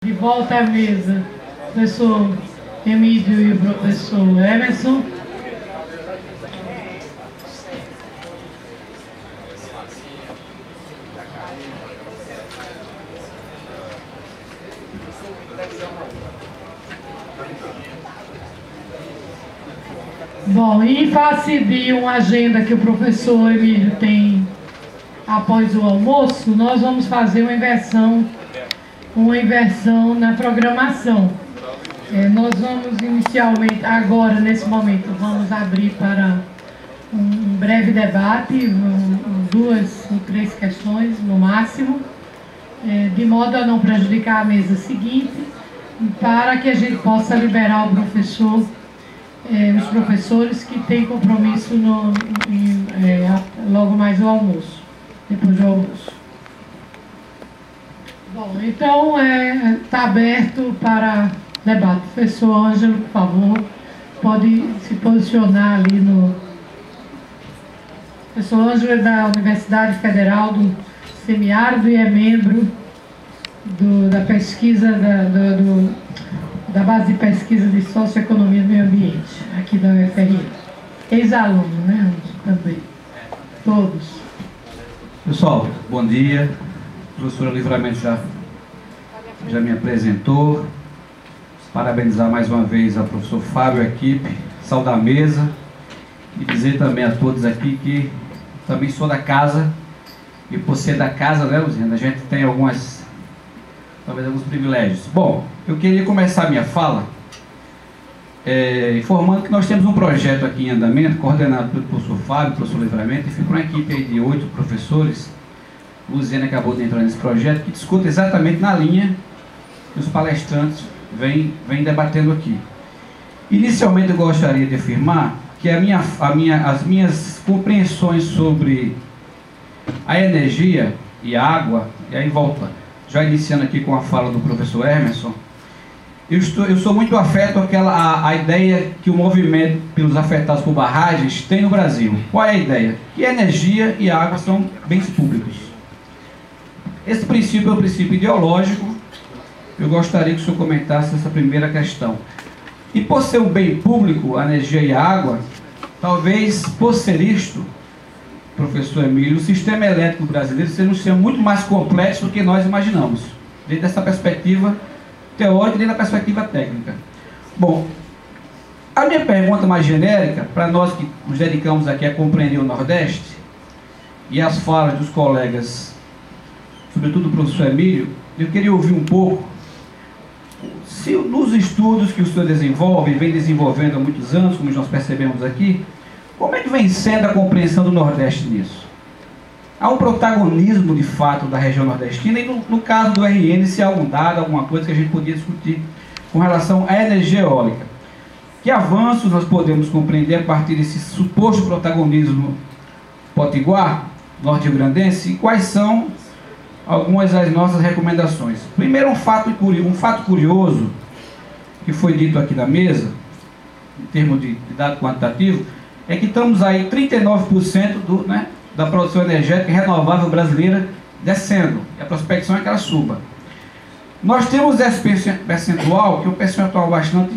De volta à mesa, professor Emílio e o professor Emerson. Bom, em face de uma agenda que o professor Emílio tem após o almoço, nós vamos fazer uma inversão na programação. Nós vamos inicialmente, agora, nesse momento, vamos abrir para um breve debate, 2 ou 3 questões no máximo, de modo a não prejudicar a mesa seguinte, para que a gente possa liberar o professor, os professores que têm compromisso logo mais no almoço, depois do almoço. Bom, então está aberto para debate. Professor Ângelo, por favor, pode se posicionar ali no... Professor Ângelo é da Universidade Federal do Semiárido e é membro da pesquisa da base de pesquisa de socioeconomia do meio ambiente, aqui da UFRN. Ex-aluno, né, também. Todos. Pessoal, bom dia. A professora Livramento já me apresentou. Parabenizar mais uma vez ao professor Fábio e a equipe, saudar a mesa e dizer também a todos aqui que também sou da casa, e por ser da casa, né, Luziana, a gente tem talvez alguns privilégios. Bom, eu queria começar a minha fala informando que nós temos um projeto aqui em andamento, coordenado pelo professor Fábio, professor Livramento, e fica uma equipe aí de 8 professores. Luziana acabou de entrar nesse projeto, que discute exatamente na linha que os palestrantes vêm debatendo aqui. Inicialmente eu gostaria de afirmar que as minhas compreensões sobre a energia e a água, e aí volta, já iniciando aqui com a fala do professor Emerson, eu sou muito afeto à ideia que o movimento pelos afetados por barragens tem no Brasil. Qual é a ideia? Que energia e água são bens públicos. Esse princípio é um princípio ideológico. Eu gostaria que o senhor comentasse essa primeira questão. E por ser um bem público, a energia e a água, talvez por ser isto, professor Emílio, o sistema elétrico brasileiro seja um sistema muito mais complexo do que nós imaginamos, desde essa perspectiva teórica e desde a perspectiva técnica. Bom, a minha pergunta mais genérica, para nós que nos dedicamos aqui a compreender o Nordeste, e as falas dos colegas, sobretudo do professor Emílio, eu queria ouvir um pouco, se nos estudos que o senhor desenvolve, vem desenvolvendo há muitos anos, como nós percebemos aqui, como é que vem sendo a compreensão do Nordeste nisso? Há um protagonismo, de fato, da região nordestina, e no caso do RN, se há algum dado, alguma coisa que a gente podia discutir com relação à energia eólica. Que avanços nós podemos compreender a partir desse suposto protagonismo potiguar, norte-rio-grandense, e quais são algumas das nossas recomendações? Primeiro, um fato curioso, que foi dito aqui na mesa, em termos de dado quantitativo, é que estamos aí 39% da produção energética renovável brasileira descendo, e a prospecção é que ela suba. Nós temos esse percentual, que é um percentual bastante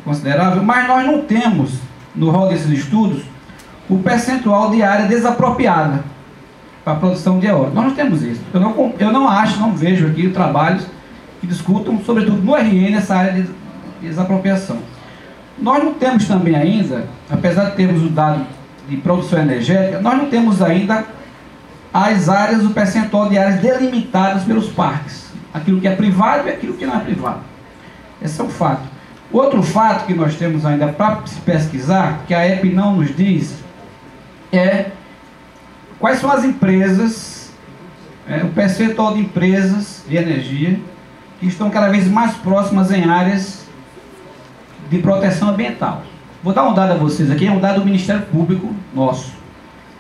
considerável, mas nós não temos, no rol desses estudos, o percentual de área desapropriada para a produção de eólica. Nós não temos isso. Eu não vejo aqui trabalhos que discutam, sobretudo no RN, essa área de desapropriação. Nós não temos também ainda, apesar de termos o dado de produção energética, nós não temos ainda as áreas, o percentual de áreas delimitadas pelos parques. Aquilo que é privado e aquilo que não é privado. Esse é um fato. Outro fato que nós temos ainda para se pesquisar, que a EP não nos diz, é quais são as empresas, o percentual de empresas de energia que estão cada vez mais próximas em áreas de proteção ambiental. Vou dar um dado a vocês aqui, é um dado do Ministério Público nosso.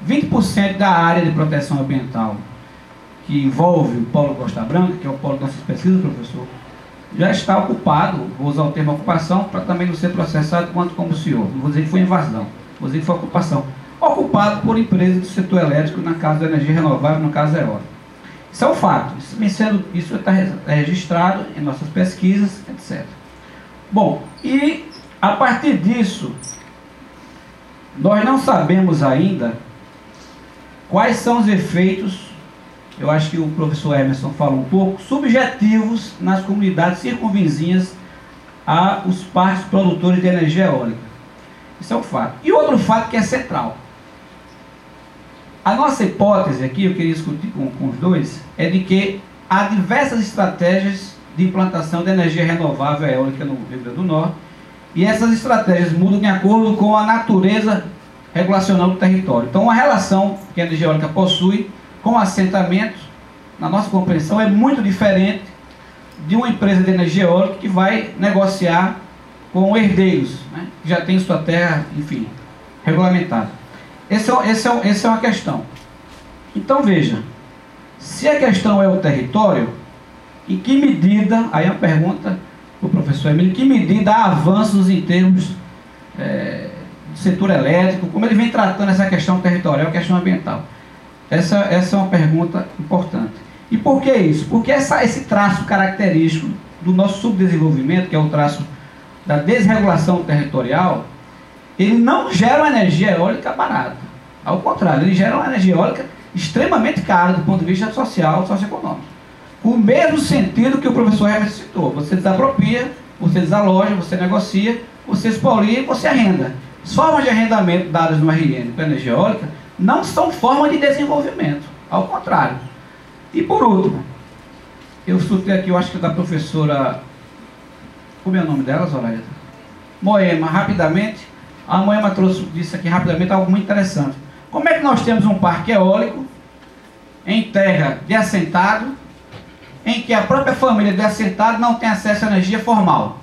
20% da área de proteção ambiental que envolve o Polo Costa Branca, que é o polo de nossas pesquisas, professor, já está ocupado, vou usar o termo ocupação, para também não ser processado quanto como o senhor. Não vou dizer que foi invasão, vou dizer que foi ocupação. Ocupado por empresas do setor elétrico, na casa da energia renovável, no caso eólica. Isso é um fato. Isso está registrado em nossas pesquisas, etc. Bom, e a partir disso, nós não sabemos ainda quais são os efeitos, eu acho que o professor Emerson falou um pouco, subjetivos nas comunidades circunvizinhas aos parques produtores de energia eólica. Isso é um fato. E outro fato que é central. A nossa hipótese aqui, eu queria discutir com os dois, é de que há diversas estratégias de implantação de energia renovável eólica no Rio Grande do Norte, e essas estratégias mudam de acordo com a natureza regulacional do território. Então, a relação que a energia eólica possui com assentamentos, na nossa compreensão, é muito diferente de uma empresa de energia eólica que vai negociar com herdeiros, né, que já tem sua terra, enfim, regulamentada. Essa é uma questão. Então, veja, se a questão é o território, em que medida, aí a pergunta para o professor Emílio, em que medida há avanços em termos do setor elétrico, como ele vem tratando essa questão territorial, a questão ambiental? Essa é uma pergunta importante. E por que isso? Porque esse traço característico do nosso subdesenvolvimento, que é o traço da desregulação territorial, ele não gera uma energia eólica barata. Ao contrário, ele gera uma energia eólica extremamente cara do ponto de vista social, socioeconômico. O mesmo sentido que o professor Emerson citou. Você desapropria, você desaloja, você negocia, você expolia e você arrenda. As formas de arrendamento dadas no RN para energia eólica não são formas de desenvolvimento. Ao contrário. E por último, eu citei aqui, eu acho que da professora... Como é o nome dela, Zoraida? Moema, rapidamente. A Moema disse aqui rapidamente algo muito interessante. Como é que nós temos um parque eólico em terra de assentado, em que a própria família de assentado não tem acesso à energia formal,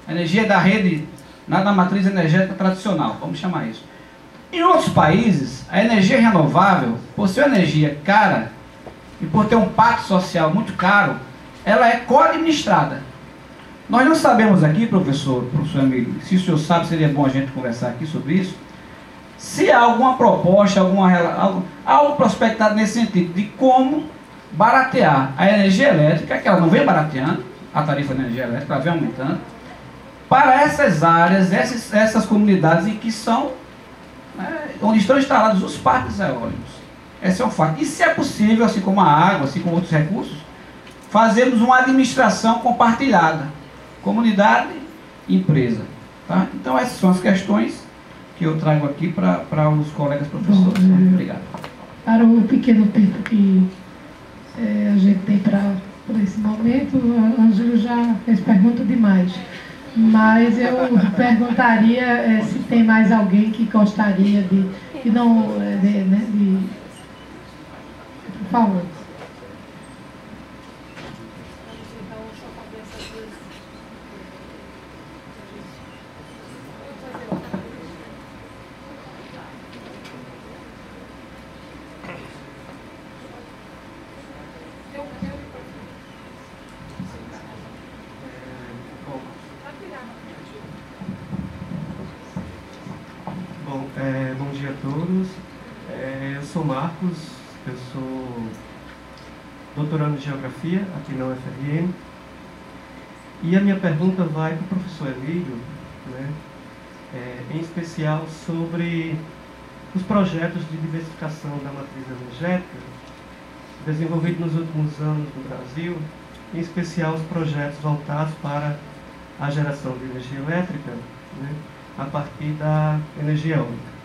a energia da rede, da matriz energética tradicional, vamos chamar isso. Em outros países, a energia renovável, por ser energia cara e por ter um pacto social muito caro, ela é co-administrada. Nós não sabemos aqui, professor Emílio, se o senhor sabe, seria bom a gente conversar aqui sobre isso, se há alguma proposta, algo prospectado nesse sentido, de como baratear a energia elétrica, que ela não vem barateando, a tarifa de energia elétrica, ela vem aumentando, para essas áreas, essas comunidades em que são, onde estão instalados os parques eólicos. Esse é um fato. E se é possível, assim como a água, assim como outros recursos, fazermos uma administração compartilhada, comunidade e empresa. Tá? Então essas são as questões que eu trago aqui para os colegas professores. Bom, obrigado. Para o pequeno tempo que a gente tem para esse momento, o Ângelo já fez pergunta demais. Mas eu perguntaria se tem mais alguém que gostaria de por favor. Bom dia a todos. Eu sou Marcos, eu sou doutorando em Geografia aqui na UFRN. E a minha pergunta vai para o professor Emílio, né, em especial sobre os projetos de diversificação da matriz energética desenvolvidos nos últimos anos no Brasil, em especial os projetos voltados para a geração de energia elétrica, né, a partir da energia eólica.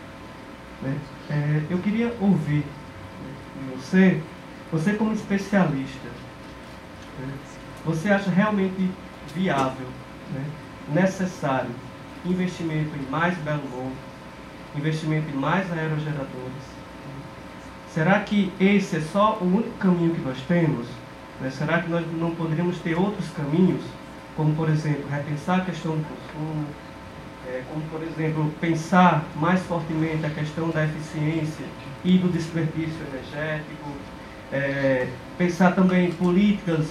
Eu queria ouvir de você como especialista, você acha realmente viável, necessário, investimento em mais Belo Monte, investimento em mais aerogeradores? Será que esse é só o único caminho que nós temos? Será que nós não poderíamos ter outros caminhos, como, por exemplo, repensar a questão do consumo, como, por exemplo, pensar mais fortemente a questão da eficiência e do desperdício energético, pensar também em políticas,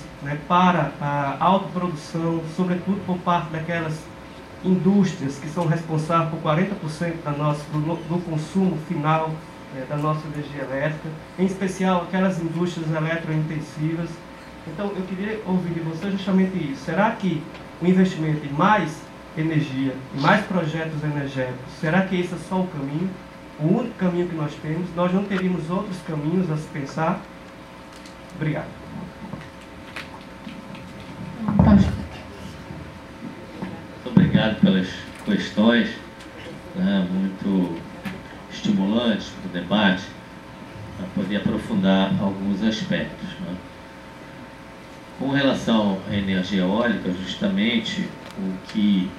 para a autoprodução, sobretudo por parte daquelas indústrias que são responsáveis por 40% do consumo final da nossa energia elétrica, em especial aquelas indústrias eletrointensivas. Então, eu queria ouvir de você justamente isso. Será que o investimento em mais energia, em mais projetos energéticos, será que esse é só o caminho? O único caminho que nós temos? Nós não teríamos outros caminhos a se pensar? Obrigado. Muito obrigado pelas questões, né, muito estimulantes para o debate, para poder aprofundar alguns aspectos, né. Com relação à energia eólica, justamente o que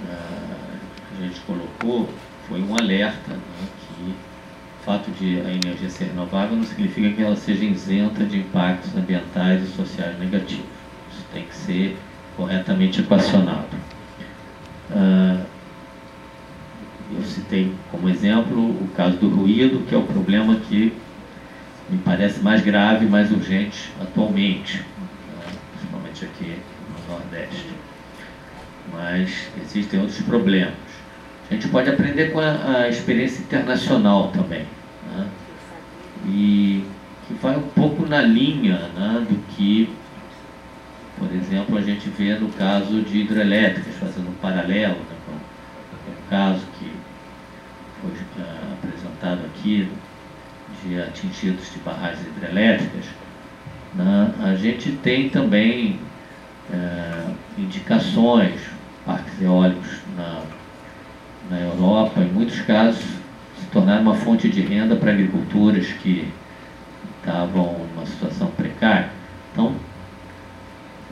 a gente colocou foi um alerta, né, que o fato de a energia ser renovável não significa que ela seja isenta de impactos ambientais e sociais negativos. Isso tem que ser corretamente equacionado. Eu citei como exemplo o caso do ruído, que é o problema que me parece mais grave, mais urgente atualmente, principalmente aqui no Nordeste. Mas existem outros problemas. A gente pode aprender com a experiência internacional também, né? E que vai um pouco na linha, né, do que, por exemplo, a gente vê no caso de hidrelétricas, fazendo um paralelo, né, com o caso que foi apresentado aqui de atingidos de barragens hidrelétricas, né? A gente tem também indicações, parques eólicos na Europa, em muitos casos, se tornaram uma fonte de renda para agriculturas que estavam numa situação precária. Então,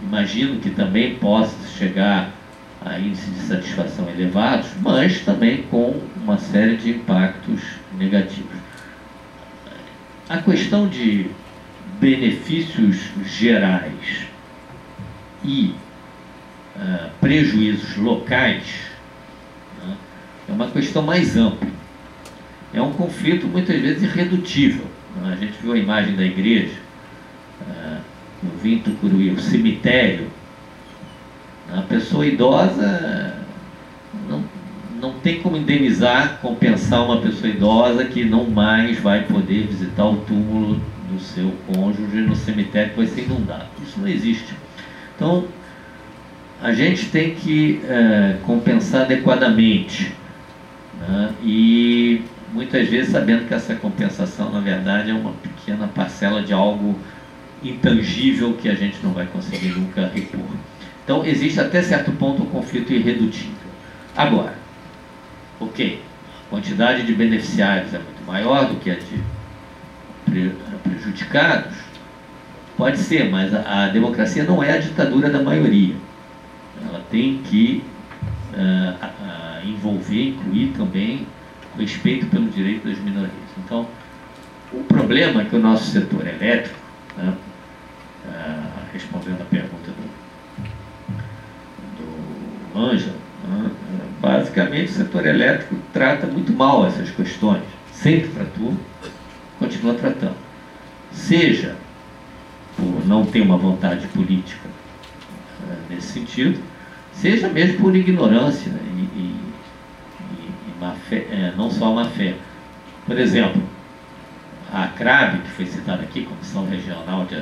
imagino que também possa chegar a índices de satisfação elevados, mas também com uma série de impactos negativos. A questão de benefícios gerais e prejuízos locais, né, é uma questão mais ampla. É um conflito muitas vezes irredutível. A gente viu a imagem da igreja, no Vim Tucuruí, o cemitério. A pessoa idosa não tem como indenizar, compensar uma pessoa idosa que não mais vai poder visitar o túmulo do seu cônjuge no cemitério que vai ser inundado. Isso não existe. Então, a gente tem que compensar adequadamente, né? E muitas vezes sabendo que essa compensação, na verdade, é uma pequena parcela de algo intangível que a gente não vai conseguir nunca repor. Então, existe até certo ponto um conflito irredutível. Agora, ok, a quantidade de beneficiários é muito maior do que a de prejudicados, pode ser, mas a democracia não é a ditadura da maioria. Ela tem que envolver, incluir também o respeito pelo direito das minorias. Então, o problema é que o nosso setor elétrico, né, respondendo a pergunta do Ângelo, né, basicamente o setor elétrico trata muito mal essas questões, sempre tratou, continua tratando. Seja por não ter uma vontade política nesse sentido, seja mesmo por ignorância e má fé, não só má fé. Por exemplo, a CRAB, que foi citada aqui, Comissão Regional de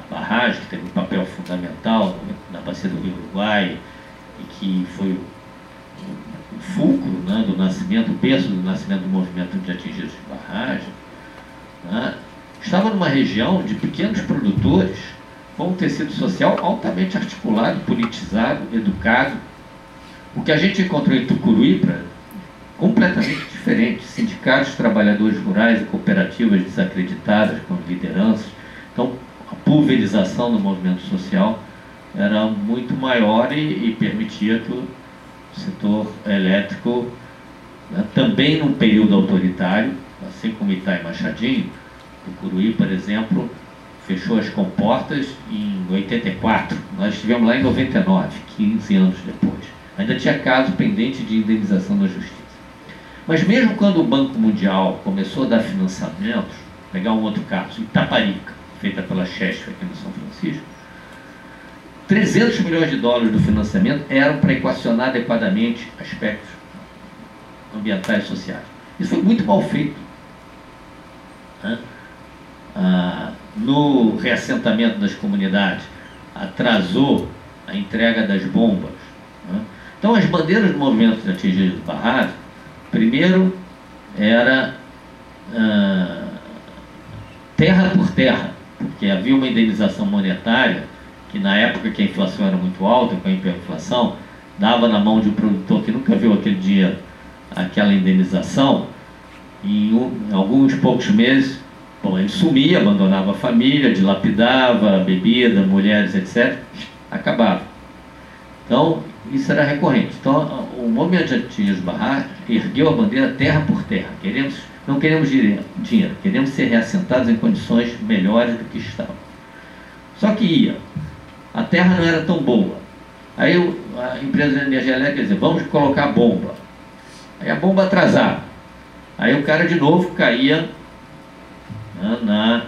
Barragem, que teve um papel fundamental na bacia do Rio Uruguai e que foi o fulcro, né, do nascimento, o berço do nascimento do movimento de atingidos de barragem, né, estava numa região de pequenos produtores com um tecido social altamente articulado, politizado, educado. O que a gente encontrou em Tucuruí, completamente diferente. Sindicatos, trabalhadores rurais e cooperativas desacreditadas com lideranças. Então, a pulverização do movimento social era muito maior e permitia que o setor elétrico, né, também num período autoritário, assim como Itá e Machadinho, Tucuruí, por exemplo, fechou as comportas em 84. Nós estivemos lá em 99, 15 anos depois. Ainda tinha caso pendente de indenização da justiça. Mas mesmo quando o Banco Mundial começou a dar financiamentos, pegar um outro caso, Itaparica, feita pela Chesf aqui no São Francisco, 300 milhões de dólares do financiamento eram para equacionar adequadamente aspectos ambientais e sociais. Isso foi muito mal feito. né? No reassentamento das comunidades, atrasou a entrega das bombas, né? Então, as bandeiras do movimento atingido do Barrado, primeiro era terra por terra, porque havia uma indenização monetária que, na época que a inflação era muito alta, com a hiperinflação, dava na mão de um produtor que nunca viu aquele dinheiro, aquela indenização, e em alguns poucos meses, bom, ele sumia, abandonava a família, dilapidava bebida, mulheres, etc., acabava. Então, isso era recorrente. Então, o movimento atingido do Barrado ergueu a bandeira terra por terra. Não queremos dinheiro, queremos ser reassentados em condições melhores do que estavam. Só que a terra não era tão boa. Aí a empresa de energia elétrica dizia, vamos colocar bomba. Aí a bomba atrasava. Aí o cara de novo caía, né,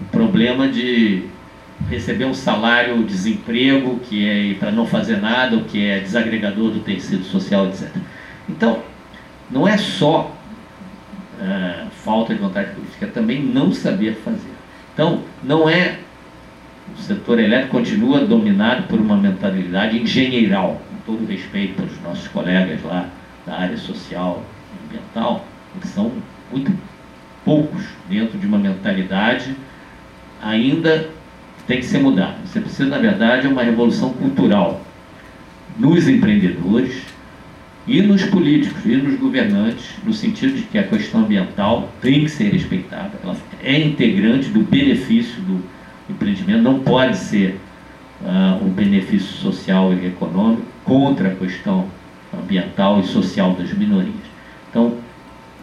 no problema de receber um salário, desemprego, que é para não fazer nada, o que é desagregador do tecido social, etc. Então, não é só falta de vontade política, é também não saber fazer. Então, não é... O setor elétrico continua dominado por uma mentalidade engenheiral, com todo respeito pelos nossos colegas lá da área social e ambiental, que são muito poucos dentro de uma mentalidade ainda que tem que ser mudada. Você precisa, na verdade, de uma revolução cultural nos empreendedores e nos políticos e nos governantes, no sentido de que a questão ambiental tem que ser respeitada, ela é integrante do benefício do empreendimento, não pode ser o benefício social e econômico contra a questão ambiental e social das minorias. Então,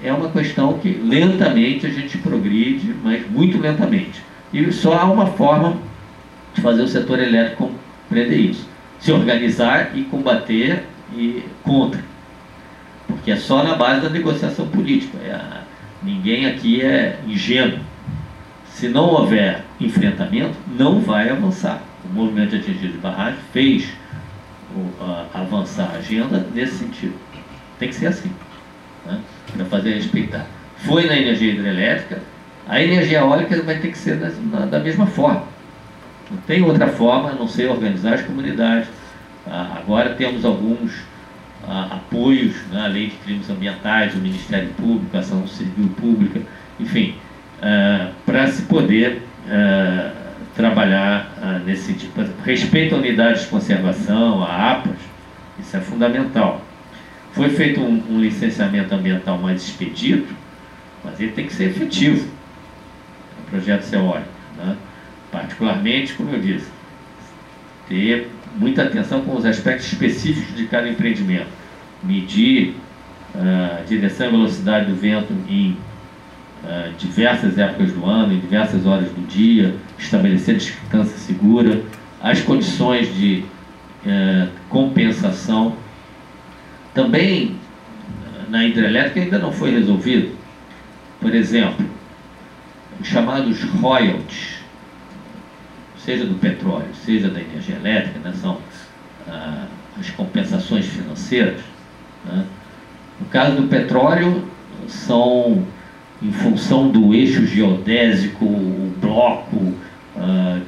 é uma questão que lentamente a gente progride, mas muito lentamente. E só há uma forma de fazer o setor elétrico compreender isso: se organizar e combater e contra. Porque é só na base da negociação política. Ninguém aqui é ingênuo. Se não houver enfrentamento, não vai avançar. O movimento atingido de Barrado fez avançar a agenda nesse sentido. Tem que ser assim, né, para fazer respeitar. Foi na energia hidrelétrica, a energia eólica vai ter que ser da mesma forma. Não tem outra forma a não ser organizar as comunidades. Agora temos alguns apoios, né, a Lei de Crimes Ambientais, o Ministério Público, a Ação Civil Pública, enfim, para se poder trabalhar nesse tipo. Respeito à unidade de conservação, a APAS, isso é fundamental. Foi feito um licenciamento ambiental mais expedito, mas ele tem que ser efetivo, o projeto eólico, né? Particularmente, como eu disse, ter muita atenção com os aspectos específicos de cada empreendimento, medir a direção e velocidade do vento em diversas épocas do ano, em diversas horas do dia, estabelecer distância segura, as condições de compensação. Também na hidrelétrica ainda não foi resolvido, por exemplo, os chamados royalties, seja do petróleo, seja da energia elétrica, né, são as compensações financeiras, né? No caso do petróleo, são em função do eixo geodésico, o bloco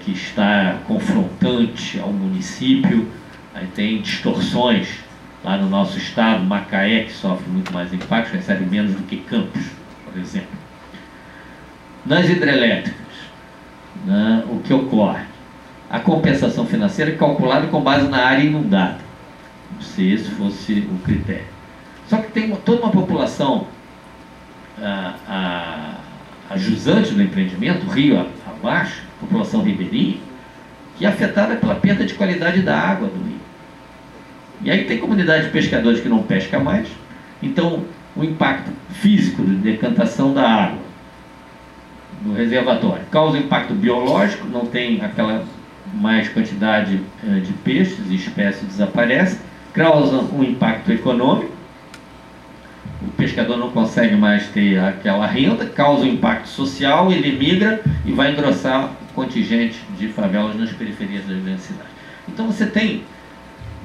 que está confrontante ao município. Aí tem distorções lá no nosso estado, Macaé, que sofre muito mais impacto, recebe menos do que Campos, por exemplo. Nas hidrelétricas, né, o que ocorre? A compensação financeira é calculada com base na área inundada, se esse fosse o critério. Só que tem toda uma população a jusante do empreendimento, rio abaixo, população ribeirinha, que é afetada pela perda de qualidade da água do rio. E aí tem comunidade de pescadores que não pesca mais, então o impacto físico de decantação da água no reservatório causa impacto biológico, não tem aquela mais quantidade de peixes e espécies desaparece, causa um impacto econômico, o pescador não consegue mais ter aquela renda, causa um impacto social, ele migra e vai engrossar o contingente de favelas nas periferias das grandes cidades. Então você tem,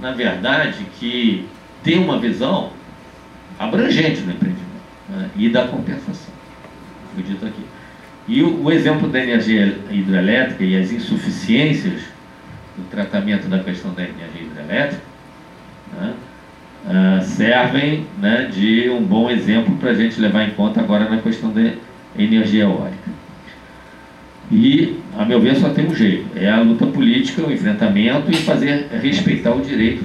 na verdade, que ter uma visão abrangente do empreendimento, né, e da compensação, foi dito aqui. E o exemplo da energia hidrelétrica e as insuficiências do tratamento da questão da energia hidrelétrica, né, servem, né, de um bom exemplo para a gente levar em conta agora na questão da energia eólica. E, a meu ver, só tem um jeito: é a luta política, o enfrentamento e fazer respeitar o direito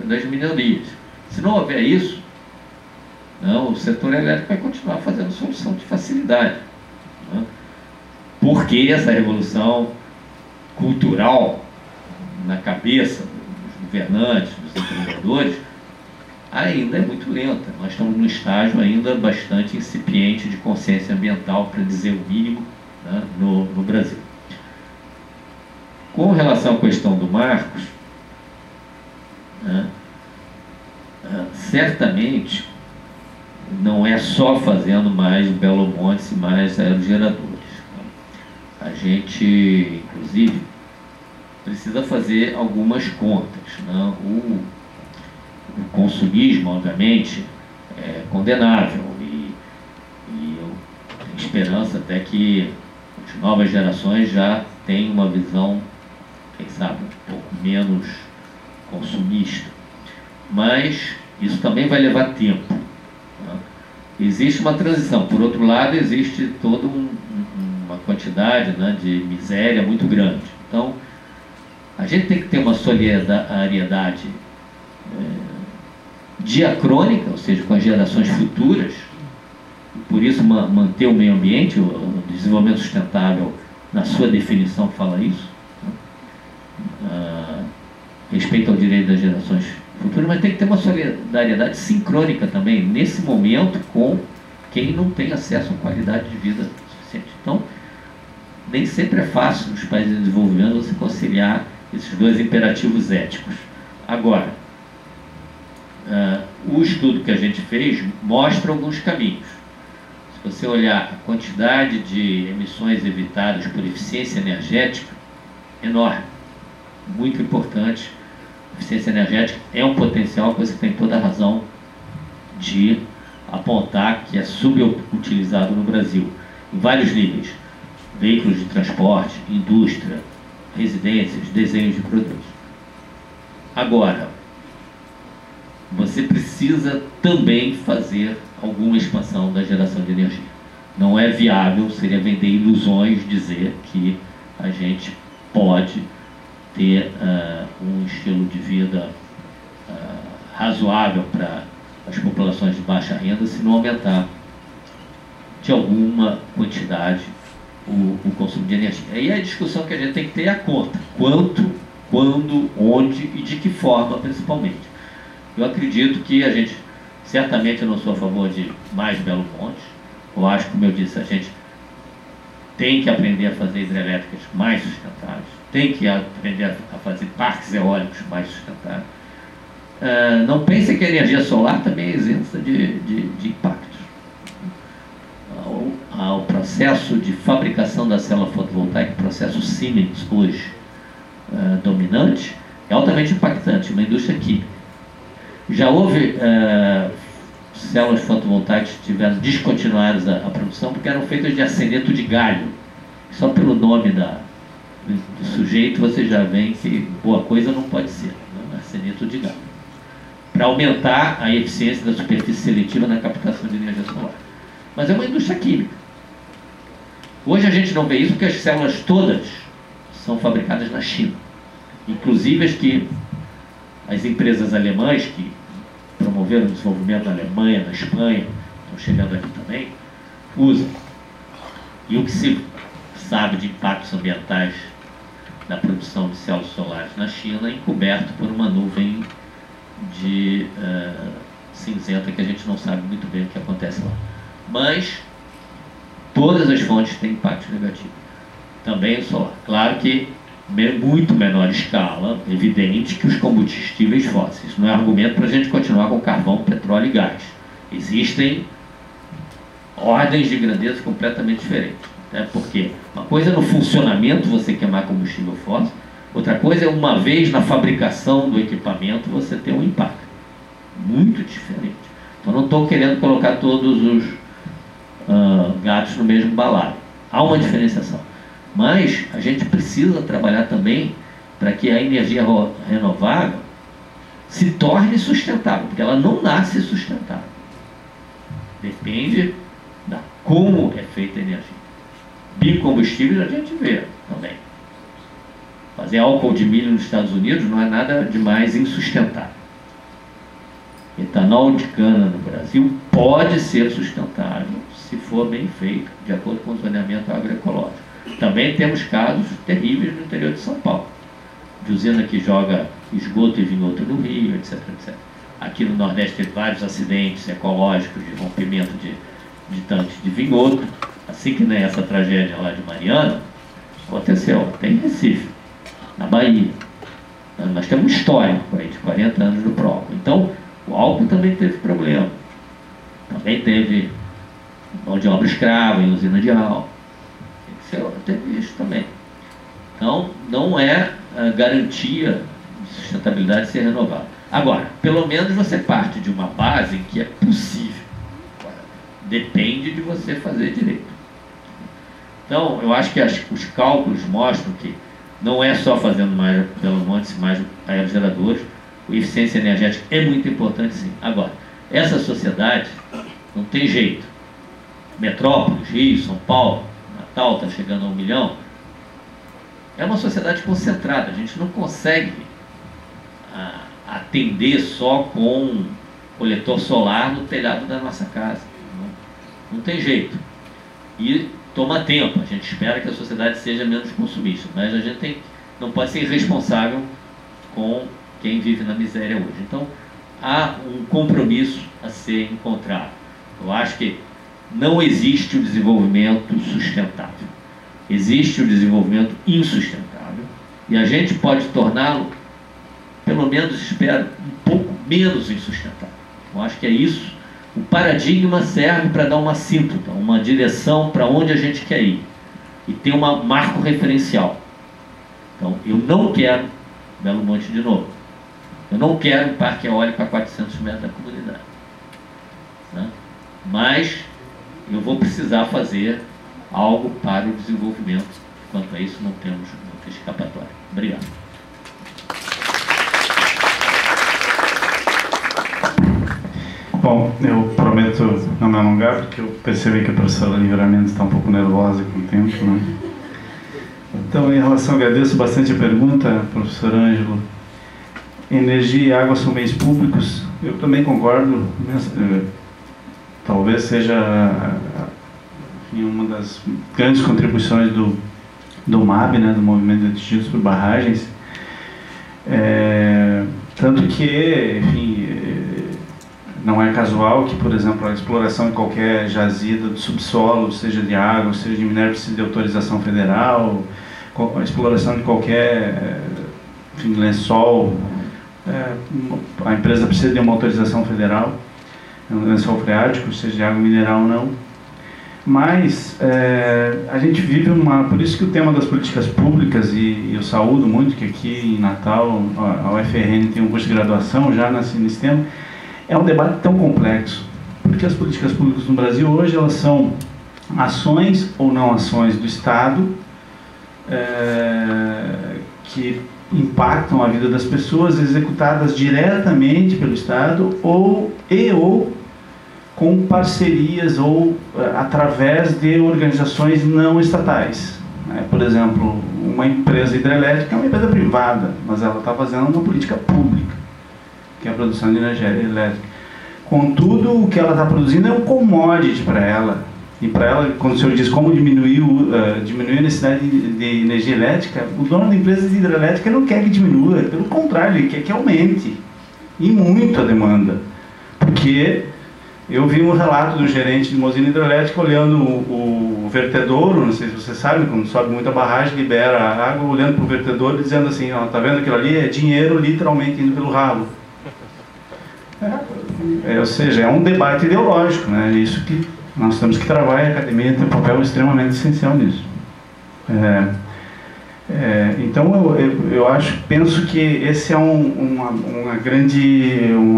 das minorias. Se não houver isso, não, o setor elétrico vai continuar fazendo solução de facilidade, né? Porque essa revolução cultural na cabeça dos governantes, dos empreendedores, ainda é muito lenta. Nós estamos num estágio ainda bastante incipiente de consciência ambiental, para dizer o mínimo, né, no Brasil. Com relação à questão do Marcos, né, certamente não é só fazendo mais Belo Monte e mais aerogeradores. A gente, inclusive, precisa fazer algumas contas, né? O consumismo, obviamente, é condenável e eu tenho esperança até que as novas gerações já tenham uma visão, quem sabe, um pouco menos consumista. Mas isso também vai levar tempo, né? Existe uma transição. Por outro lado, existe toda uma quantidade, né, de miséria muito grande. Então, a gente tem que ter uma solidariedade diacrônica, ou seja, com as gerações futuras, e por isso manter o meio ambiente, o desenvolvimento sustentável, na sua definição, fala isso, né? Respeito ao direito das gerações futuras, mas tem que ter uma solidariedade sincrônica também, nesse momento, com quem não tem acesso a qualidade de vida suficiente. Então, nem sempre é fácil nos países de desenvolvimento você conciliar esses dois imperativos éticos. Agora, o estudo que a gente fez mostra alguns caminhos. Se você olhar a quantidade de emissões evitadas por eficiência energética, enorme, muito importante. Eficiência energética é um potencial que você tem toda a razão de apontar que é subutilizado no Brasil, em vários níveis: veículos de transporte, indústria, residências, desenhos de produtos. Agora, você precisa também fazer alguma expansão da geração de energia. Não é viável, seria vender ilusões dizer que a gente pode ter um estilo de vida razoável para as populações de baixa renda se não aumentar de alguma quantidade o consumo de energia. Aí a discussão que a gente tem que ter é a conta: quanto, quando, onde e de que forma, principalmente. Eu acredito que a gente, certamente eu não sou a favor de mais Belo Monte. Eu acho, como eu disse, a gente tem que aprender a fazer hidrelétricas mais sustentáveis, tem que aprender a fazer parques eólicos mais sustentáveis. Não pense que a energia solar também é isenta de impactos. O processo de fabricação da célula fotovoltaica, o processo Siemens hoje dominante, é altamente impactante, uma indústria química. Já houve células fotovoltaicas que tiveram descontinuadas a produção porque eram feitas de arseneto de galho. Só pelo nome do sujeito você já vê que boa coisa não pode ser, né? Arseneto de galho, para aumentar a eficiência da superfície seletiva na captação de energia solar. Mas é uma indústria química. Hoje a gente não vê isso porque as células todas são fabricadas na China, inclusive as empresas alemãs que promoveram o desenvolvimento na Alemanha, na Espanha, estão chegando aqui também, usam. E o que se sabe de impactos ambientais da produção de células solares na China é encoberto por uma nuvem de cinzenta que a gente não sabe muito bem o que acontece lá. Mas todas as fontes têm impacto negativo. Também o solar. Claro que muito menor escala, evidente, que os combustíveis fósseis. Não é argumento para a gente continuar com carvão, petróleo e gás. Existem ordens de grandeza completamente diferentes. Né? Porque uma coisa é no funcionamento você queimar combustível fóssil, outra coisa é uma vez na fabricação do equipamento você ter um impacto. Muito diferente. Então não estou querendo colocar todos os gatos no mesmo balaio. Há uma diferenciação. Mas a gente precisa trabalhar também para que a energia renovável se torne sustentável, porque ela não nasce sustentável. Depende da como é feita a energia. Biocombustíveis a gente vê também. Fazer álcool de milho nos Estados Unidos não é nada de mais insustentável. Etanol de cana no Brasil pode ser sustentável se for bem feito, de acordo com o zoneamento agroecológico. Também temos casos terríveis no interior de São Paulo, de usina que joga esgoto e vinhoto no rio, etc, etc. Aqui no Nordeste teve vários acidentes ecológicos de rompimento de tanques de vinhoto. Assim que nem essa tragédia lá de Mariana, aconteceu até em Recife, na Bahia. Nós temos um histórico aí de 40 anos do PROCO. Então, o álcool também teve problema. Também teve mão de obra escrava em usina de álcool. Teve isso também. Então, não é a garantia de sustentabilidade ser renovada. Agora, pelo menos você parte de uma base em que é possível. Agora, depende de você fazer direito. Então, eu acho que os cálculos mostram que não é só fazendo mais Belo Monte, mais aerogeradores. A eficiência energética é muito importante, sim. Agora, essa sociedade não tem jeito. Metrópolis, Rio, São Paulo, Natal está chegando a 1 milhão. É uma sociedade concentrada. A gente não consegue atender só com coletor solar no telhado da nossa casa. Não tem jeito. E toma tempo. A gente espera que a sociedade seja menos consumista. Mas a gente não pode ser irresponsável com quem vive na miséria hoje. Então, há um compromisso a ser encontrado. Eu acho que não existe o desenvolvimento sustentável. Existe o desenvolvimento insustentável. E a gente pode torná-lo, pelo menos, espero, um pouco menos insustentável. Eu acho que é isso. O paradigma serve para dar uma síntese, uma direção para onde a gente quer ir. E ter um marco referencial. Então, eu não quero Belo Monte de novo. Eu não quero um parque eólico a 400 metros da comunidade. Né? Mas eu vou precisar fazer algo para o desenvolvimento. Quanto a isso, não temos muita escapatória. Obrigado. Bom, eu prometo não me alongar, porque eu percebi que a professora Livramento está um pouco nervosa com o tempo, né? Então, em relação, agradeço bastante a pergunta, professor Ângelo. Energia e água são bens públicos. Eu também concordo. Talvez seja uma das grandes contribuições do MAB, né, do Movimento de Litígios por Barragens. Tanto que, enfim, não é casual que, por exemplo, a exploração de qualquer jazida do subsolo, seja de água, seja de minério, precisa de autorização federal, a exploração de qualquer lençol, a empresa precisa de uma autorização federal, um lençol freático, seja de água mineral ou não. Mas a gente vive por isso que o tema das políticas públicas, e eu saúdo muito que aqui em Natal a UFRN tem um curso de graduação já nesse tema, é um debate tão complexo, porque as políticas públicas no Brasil hoje elas são ações ou não ações do Estado que impactam a vida das pessoas, executadas diretamente pelo Estado ou com parcerias ou através de organizações não estatais. Por exemplo, uma empresa hidrelétrica é uma empresa privada, mas ela está fazendo uma política pública, que é a produção de energia elétrica. Contudo, o que ela está produzindo é um commodity para ela. E para ela, quando o senhor diz como diminuir a necessidade de energia elétrica, o dono da empresa de hidrelétrica não quer que diminua, pelo contrário, ele quer que aumente. E muito a demanda. Porque eu vi um relato do gerente de uma usina hidrelétrica olhando o vertedouro, não sei se você sabe, quando sobe muita barragem, libera a água, olhando para o vertedouro e dizendo assim, ó, tá vendo aquilo ali? É dinheiro literalmente indo pelo ralo. Ou seja, é um debate ideológico, né? Isso que nós temos que trabalhar, a academia tem um papel extremamente essencial nisso. Então eu penso que esse é uma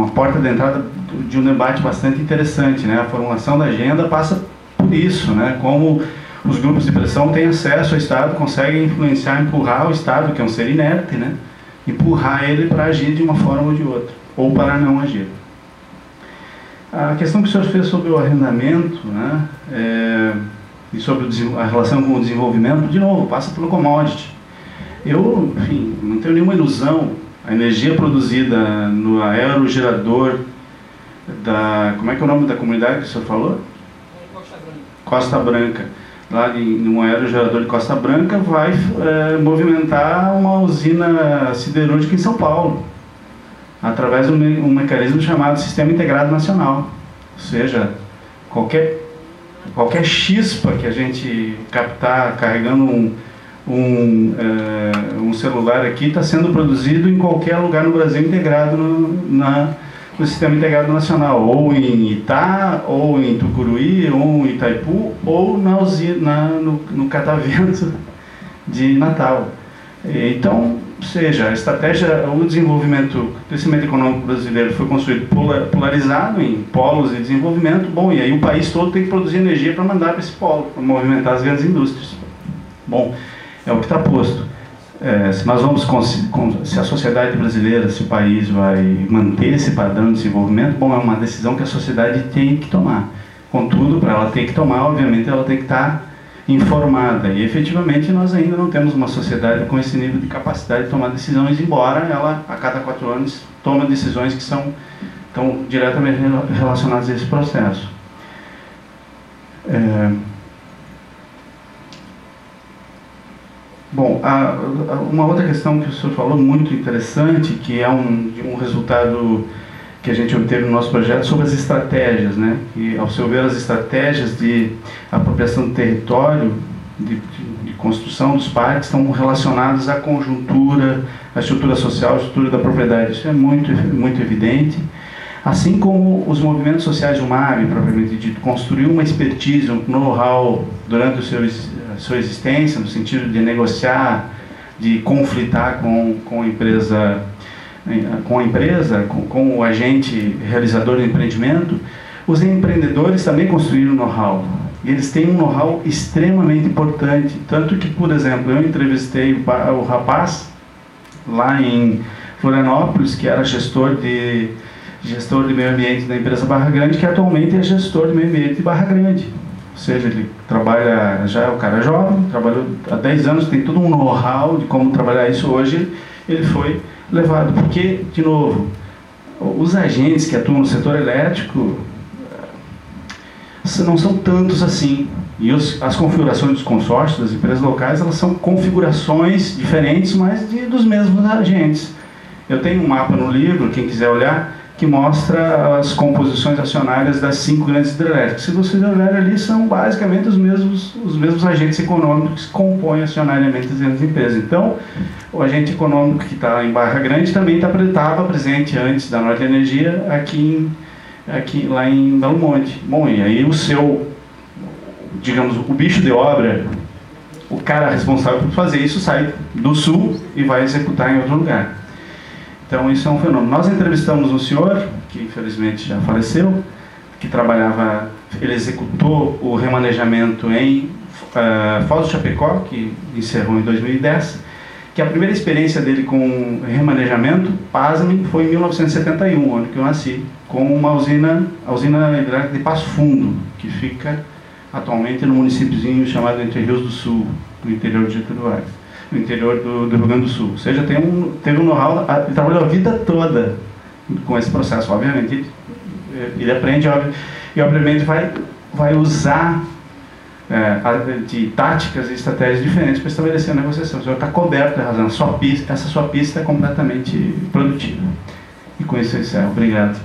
porta de entrada de um debate bastante interessante, né? A formulação da agenda passa por isso, né? Como os grupos de pressão têm acesso ao Estado, conseguem influenciar, empurrar o Estado, que é um ser inerte, né? Empurrar ele para agir de uma forma ou de outra, ou para não agir. A questão que o senhor fez sobre o arrendamento, né, e sobre a relação com o desenvolvimento, de novo, passa pelo commodity. Eu, enfim, não tenho nenhuma ilusão. A energia produzida no aerogerador da... Como é que é o nome da comunidade que o senhor falou? Costa Branca. Costa Branca. Lá num aerogerador de Costa Branca vai movimentar uma usina siderúrgica em São Paulo, através de um mecanismo chamado Sistema Integrado Nacional. Ou seja, qualquer chispa que a gente captar carregando um celular aqui está sendo produzido em qualquer lugar no Brasil integrado no Sistema Integrado Nacional, ou em Itá, ou em Tucuruí, ou em Itaipu, ou no Catavento de Natal. Então, seja, a estratégia, o desenvolvimento, o crescimento econômico brasileiro foi construído polarizado em polos de desenvolvimento. Bom, e aí o país todo tem que produzir energia para mandar para esse polo, para movimentar as grandes indústrias. Bom, é o que está posto. Se nós vamos, se a sociedade brasileira, se o país vai manter esse padrão de desenvolvimento, bom, é uma decisão que a sociedade tem que tomar. Contudo, para ela ter que tomar, obviamente, ela tem que estar informada. E, efetivamente, nós ainda não temos uma sociedade com esse nível de capacidade de tomar decisões, embora ela, a cada 4 anos, tome decisões que estão diretamente relacionadas a esse processo. Bom, uma outra questão que o senhor falou, muito interessante, que é um resultado que a gente obteve no nosso projeto, sobre as estratégias, né? E, ao seu ver, as estratégias de apropriação do território, de construção dos parques, estão relacionadas à conjuntura, à estrutura social, à estrutura da propriedade. Isso é muito, muito evidente. Assim como os movimentos sociais do MAB, propriamente dito, construiu uma expertise, um know-how durante a sua existência, no sentido de negociar, de conflitar com a empresa, com o agente realizador do empreendimento. Os empreendedores também construíram know-how. E eles têm um know-how extremamente importante. Tanto que, por exemplo, eu entrevistei o rapaz lá em Florianópolis, que era gestor de meio ambiente da empresa Barra Grande, que atualmente é gestor de meio ambiente de Barra Grande. Ou seja, ele trabalha, já é o cara jovem, trabalhou há 10 anos, tem todo um know-how de como trabalhar isso. Hoje ele foi levado, porque, de novo, os agentes que atuam no setor elétrico não são tantos assim. E as configurações dos consórcios, das empresas locais, elas são configurações diferentes, mas dos mesmos agentes. Eu tenho um mapa no livro, quem quiser olhar, que mostra as composições acionárias das 5 grandes hidrelétricas. Se vocês olharem ali, são basicamente os mesmos agentes econômicos que compõem acionariamente as grandes empresas. Então, o agente econômico que está em Barra Grande também estava presente antes da Norte Energia lá em Belo Monte. Bom, e aí digamos, o bicho de obra, o cara responsável por fazer isso sai do sul e vai executar em outro lugar. Então isso é um fenômeno. Nós entrevistamos um senhor, que infelizmente já faleceu, que trabalhava, ele executou o remanejamento em Foz do Chapecó, que encerrou em 2010, que a primeira experiência dele com remanejamento, pasmem, foi em 1971, ano que eu nasci, com a usina hidrelétrica de Passo Fundo, que fica atualmente no municípiozinho chamado Entre Rios do Sul, no interior de Getúlio Vargas, no interior do Rio Grande do Sul. Ou seja, teve um know-how, ele trabalhou a vida toda com esse processo. Obviamente, ele aprende e obviamente vai usar de táticas e estratégias diferentes para estabelecer a negociação. O senhor está coberto de razão. Essa sua pista é completamente produtiva. E com isso eu encerro. Obrigado.